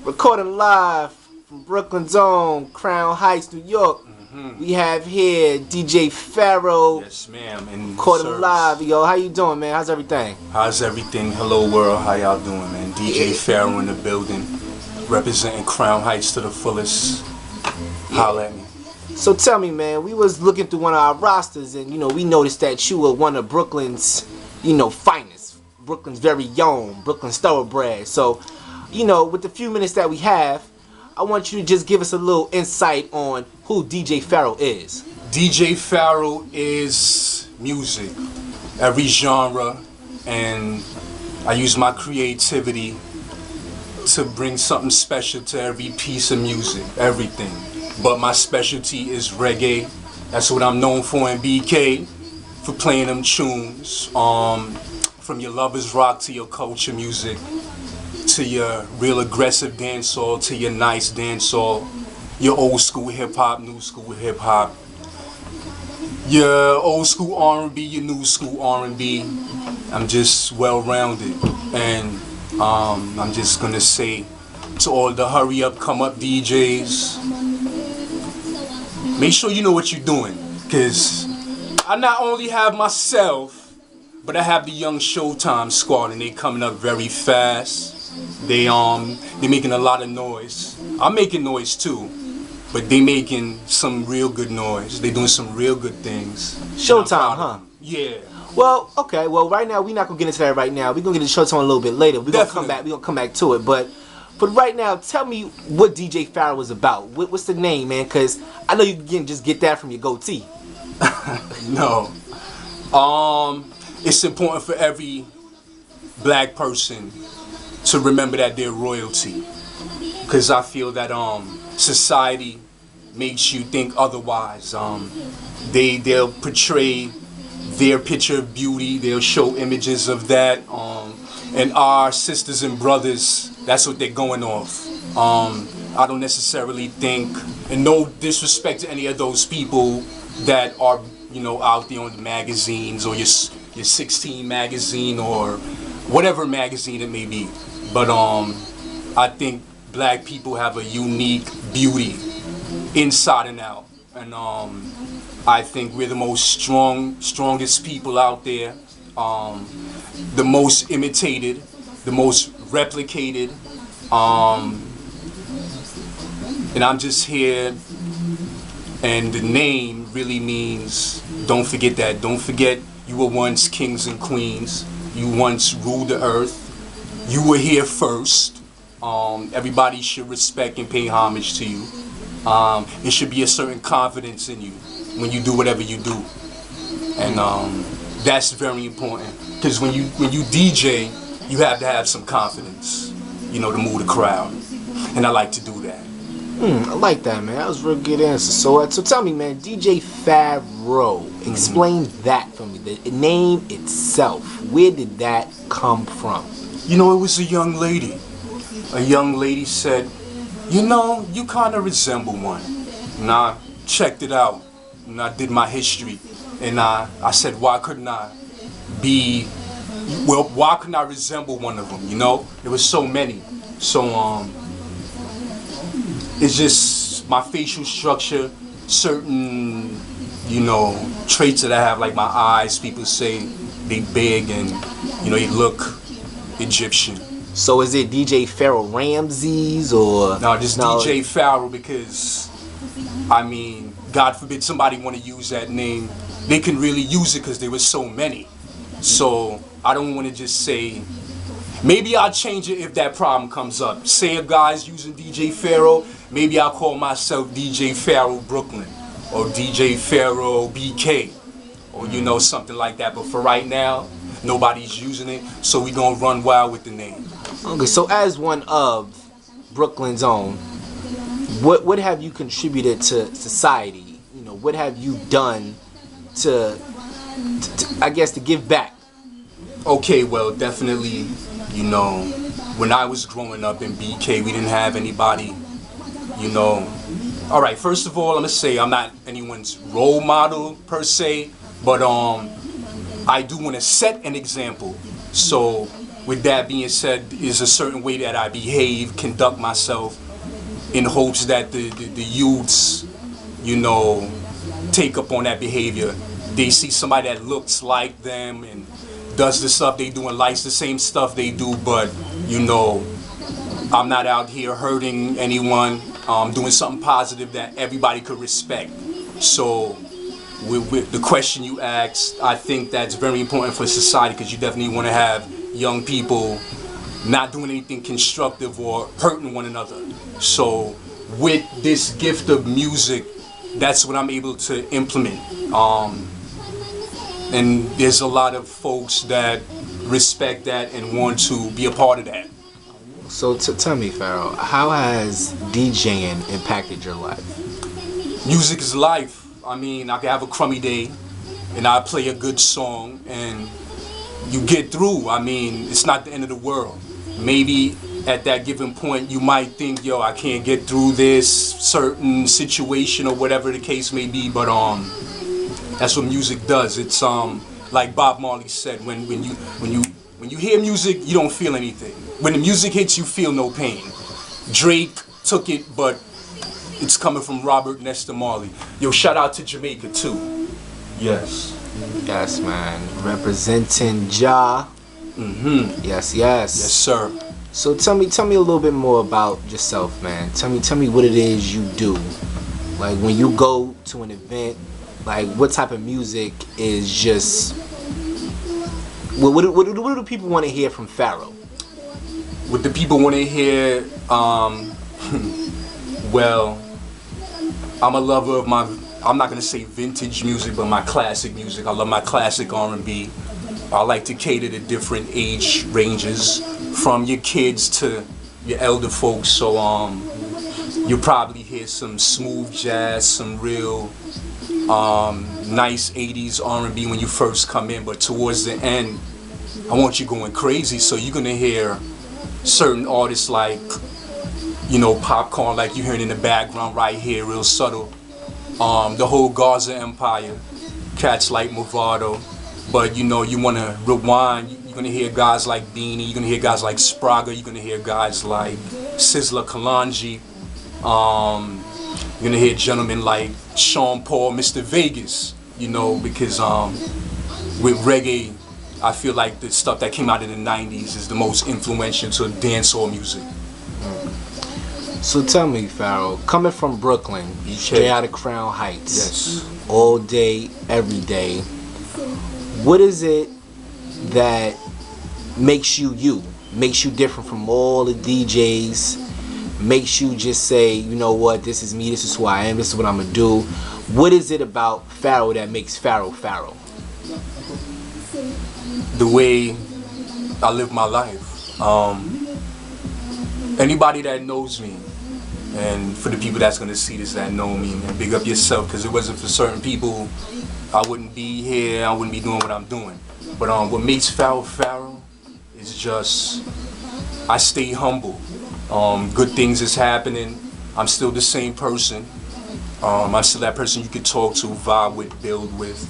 Recording live from Brooklyn's own Crown Heights, New York. We have here DJ Pharo. Yes, ma'am. And recording live. Yo, how you doing, man? How's everything? How's everything? Hello, world. How y'all doing, man? DJ Pharo in the building, representing Crown Heights to the fullest. Holla at me. So tell me, man, we was looking through one of our rosters, and we noticed that you were one of Brooklyn's, finest, Brooklyn's very own, Brooklyn's thoroughbred. So, with the few minutes that we have, I want you to just give us a little insight on who DJ Pharo is. DJ Pharo is music, every genre, and I use my creativity to bring something special to every piece of music, everything. But my specialty is reggae. That's what I'm known for in BK, for playing them tunes. From your lovers rock to your culture music, to your real aggressive dancehall, to your nice dancehall, your old school hip hop, new school hip hop, your old school R&B, your new school R&B. I'm just well rounded, and I'm just gonna say to all the hurry up, come up DJs, make sure you know what you're doing, because I not only have myself, but I have the young Showtime squad, and they coming up very fast. They're making a lot of noise. I'm making noise too, but they making some real good noise. They doing some real good things. Showtime, huh? Yeah. Well, okay. Well, right now we're not gonna get into that right now. We're gonna get into Showtime a little bit later. We're gonna come back. We're gonna come back to it. But right now, tell me what DJ Pharo was about. What's the name, man? Because I know you can just get that from your goatee. No. It's important for every black person to remember that they're royalty, because I feel that society makes you think otherwise. They'll portray their picture of beauty, they'll show images of that, and our sisters and brothers, that's what they're going off. I don't necessarily think, and no disrespect to any of those people that are out there on the magazines, or your 16 magazine, or whatever magazine it may be. But I think black people have a unique beauty inside and out, and I think we're the most strongest people out there, the most imitated, the most replicated, and I'm just here. And the name really means, don't forget that. Don't forget you were once kings and queens. You once ruled the earth. You were here first. Everybody should respect and pay homage to you. There should be a certain confidence in you when you do whatever you do. And that's very important. Because when you DJ, you have to have some confidence, to move the crowd. And I like to do that. I like that, man. That was a real good answer. So tell me, man, DJ Pharo, explain that for me. The name itself, where did that come from? It was a young lady. A young lady said, you kind of resemble one. And I checked it out, and I did my history. And I said, why couldn't I resemble one of them, There was so many. So, it's just my facial structure, certain, traits that I have, like my eyes. People say they big and, they look Egyptian. So is it DJ Pharo Ramses or? No, just DJ Pharo, because, God forbid somebody want to use that name. They can really use it because there were so many. So I don't want to just say. Maybe I'll change it if that problem comes up. Say a guy's using DJ Pharo, maybe I'll call myself DJ Pharo Brooklyn, or DJ Pharo BK, or something like that. But for right now, nobody's using it, so we gonna run wild with the name. Okay, so as one of Brooklyn's own, what have you contributed to society? What have you done to I guess, to give back? Okay, well, definitely. When I was growing up in BK, we didn't have anybody, All right, first of all, I'm gonna say I'm not anyone's role model per se, but I do want to set an example. So with that being said, is a certain way that I behave, conduct myself, in hopes that the youths, you know, take up on that behavior. They see somebody that looks like them and does the stuff they do and likes the same stuff they do, but, you know, I'm not out here hurting anyone, doing something positive that everybody could respect. So with the question you asked, I think that's very important for society, because you definitely want to have young people not doing anything constructive or hurting one another. So with this gift of music, that's what I'm able to implement. And there's a lot of folks that respect that and want to be a part of that. So tell me, Pharo, how has DJing impacted your life? Music is life. I mean, I can have a crummy day and I play a good song and you get through. I mean, it's not the end of the world. Maybe at that given point you might think, yo, I can't get through this certain situation or whatever the case may be, but that's what music does. It's like Bob Marley said, when you hear music, you don't feel anything. When the music hits, you feel no pain. Drake took it, but it's coming from Robert Nesta Marley. Yo, shout out to Jamaica too. Yes. Yes, man. Representing Ja. Mm-hmm. Yes, yes. Yes, sir. So tell me a little bit more about yourself, man. Tell me what it is you do. Like when you go to an event, like what type of music is just. What do people want to hear from Pharo? What the people want to hear, well, I'm a lover of I'm not going to say vintage music, but my classic music. I love my classic R&B. I like to cater to different age ranges, from your kids to your elder folks. So you'll probably hear some smooth jazz, some real nice 80s R&B when you first come in, but towards the end, I want you going crazy. So you're going to hear certain artists like, you know, Popcorn, like you're hearing in the background right here, real subtle. The whole Gaza Empire, cats like Movado. But you know, you want to rewind, you're going to hear guys like Beanie, you're going to hear guys like Spraga, you're going to hear guys like Sizzla Kalonji. You're going to hear gentlemen like Sean Paul, Mr. Vegas, you know, because with reggae, I feel like the stuff that came out in the 90s is the most influential to dancehall music. So tell me, Pharo, coming from Brooklyn, straight out of Crown Heights, yes, all day, every day, what is it that makes you you? Makes you different from all the DJs? Makes you just say, you know what, this is me, this is who I am, this is what I'm gonna do? What is it about Pharo that makes Pharo Pharo? The way I live my life. Anybody that knows me, and for the people that's gonna see this that know me, man, big up yourself, because it wasn't for certain people, I wouldn't be here, I wouldn't be doing what I'm doing. But what makes Pharo Pharo is just, I stay humble. Good things is happening. I'm still the same person. I'm still that person you could talk to, vibe with, build with.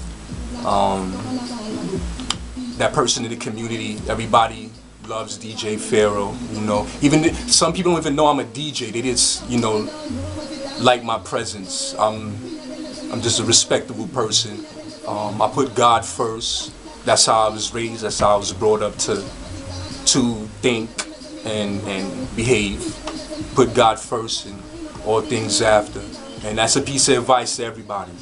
That person in the community. Everybody loves DJ Pharo, you know. Even some people don't even know I'm a DJ. They just, you know, like my presence. I'm just a respectable person. I put God first. That's how I was raised. That's how I was brought up to think and behave. Put God first and all things after. And that's a piece of advice to everybody.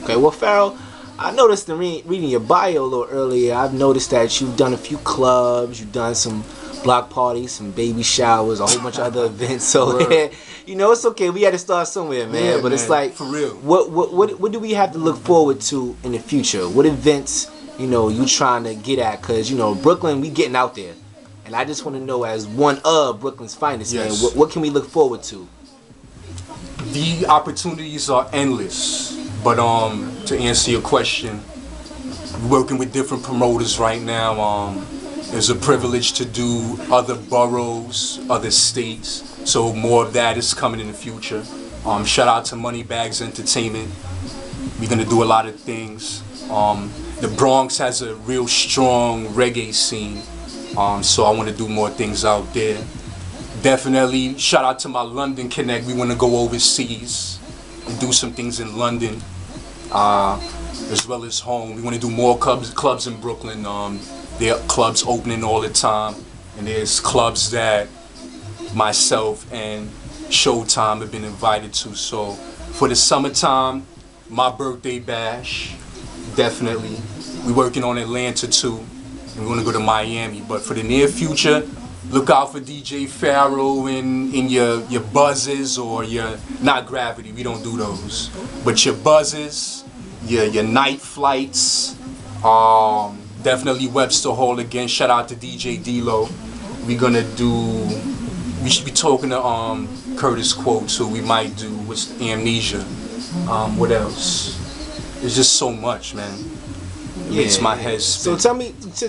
Okay, well, Pharo, I noticed in reading your bio a little earlier, I've noticed that you've done a few clubs, you've done some block parties, some baby showers, a whole bunch of other events. So, you know, it's okay. We had to start somewhere, man. Yeah, but man, it's like, for real. What do we have to look forward to in the future? What events, you know, you trying to get at? Because, you know, Brooklyn, we getting out there. And I just want to know, as one of Brooklyn's finest, yes, man, what can we look forward to? The opportunities are endless. But to answer your question, working with different promoters right now. It's a privilege to do other boroughs, other states. So more of that is coming in the future. Shout out to Moneybags Entertainment. We're gonna do a lot of things. The Bronx has a real strong reggae scene. So I want to do more things out there. Definitely shout out to my London connect. We want to go overseas and do some things in London, as well as home. We want to do more clubs in Brooklyn. There are clubs opening all the time, and there's clubs that myself and Showtime have been invited to. So for the summertime, my birthday bash, definitely. We're working on Atlanta too, and we're gonna go to Miami. But for the near future, look out for DJ Pharo in your buzzes or your, not Gravity, we don't do those, but your buzzes, your night flights. Definitely Webster Hall again. Shout out to DJ D-Lo. We should be talking to Curtis Quote too. We might do with Amnesia. What else? There's just so much, man. It makes my head spin. So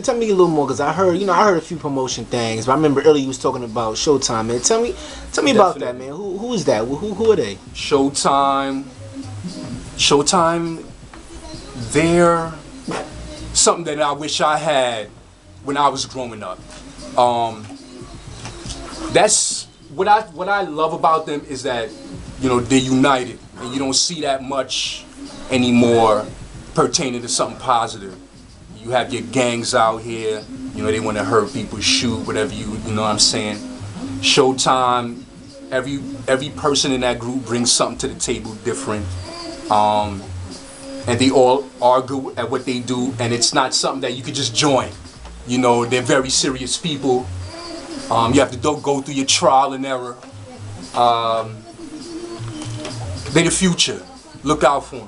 tell me a little more, because I heard a few promotion things. But I remember earlier you was talking about Showtime, man. Tell me about that, man. Who is that? Who are they? Showtime, they're something that I wish I had when I was growing up. That's what I love about them, is that, you know, they're united, and you don't see that much anymore pertaining to something positive. You have your gangs out here, you know, they want to hurt people, shoot, whatever, you know what I'm saying. Showtime, every person in that group brings something to the table different, and they all argue at what they do, and it's not something that you could just join. You know, they're very serious people. You have to go through your trial and error. They're the future. Look out for them.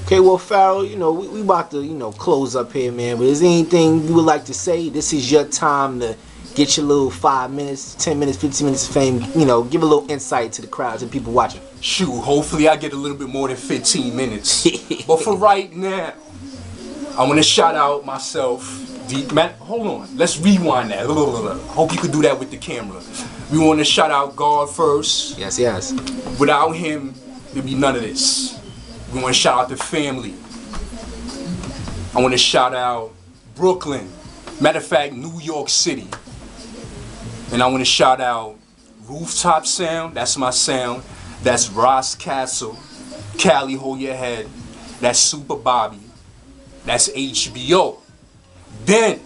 Okay, well, Pharo, you know, we about to, you know, close up here, man. But is there anything you would like to say? This is your time to get your little 5 minutes, 10 minutes, 15 minutes of fame. You know, give a little insight to the crowds and people watching. Shoot, hopefully I get a little bit more than 15 minutes. But for right now, I want to shout out myself. Man, hold on. Let's rewind that. Hope you could do that with the camera. We want to shout out God first. Yes, yes. Without him, there'd be none of this. We want to shout out the family. I want to shout out Brooklyn. Matter of fact, New York City. And I want to shout out Rooftop Sound. That's my sound. That's Ross Castle. Cali, hold your head. That's Super Bobby. That's HBO. Then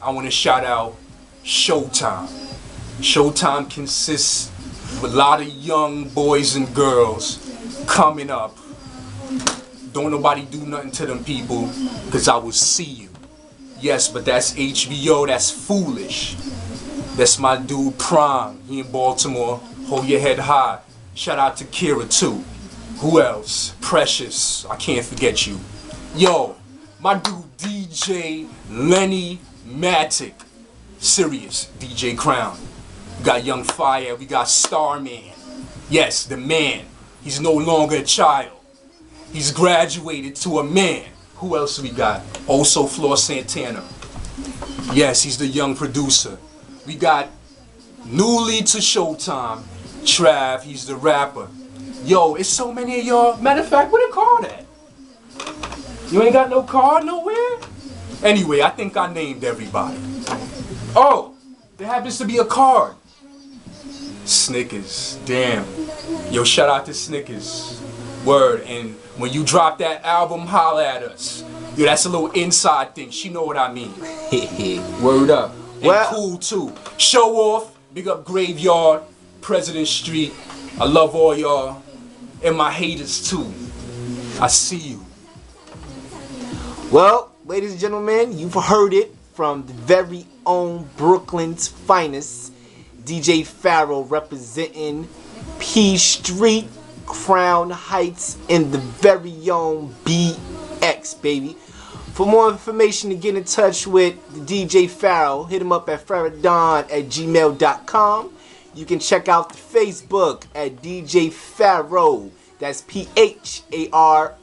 I want to shout out Showtime. Showtime consists of a lot of young boys and girls coming up. Don't nobody do nothing to them people, because I will see you. Yes, but that's HBO, that's Foolish. That's my dude Prime, he in Baltimore. Hold your head high. Shout out to Kira too. Who else? Precious, I can't forget you. Yo, my dude DJ Lenny Matic. Serious, DJ Crown. We got Young Fire, we got Starman. Yes, the man. He's no longer a child. He's graduated to a man. Who else we got? Also Floor Santana. Yes, he's the young producer. We got newly to Showtime, Trav, he's the rapper. Yo, it's so many of y'all. Matter of fact, where the card at? You ain't got no card nowhere? Anyway, I think I named everybody. Oh, there happens to be a card. Snickers, damn. Yo, shout out to Snickers. Word, and when you drop that album, holla at us. Yo, that's a little inside thing. She know what I mean. Word up. And well, cool too. Show Off, big up Graveyard, President Street. I love all y'all. And my haters too. I see you. Well, ladies and gentlemen, you've heard it from the very own Brooklyn's finest, DJ Pharo, representing P Street, Crown Heights, and the very own BX, baby. For more information to get in touch with the DJ Pharo, hit him up at pharodon@gmail.com. You can check out the Facebook at DJ Pharo. That's PHARO.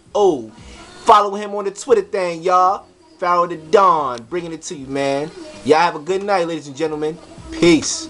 Follow him on the Twitter thing, y'all. Pharo the Don, bringing it to you, man. Y'all have a good night, ladies and gentlemen. Peace.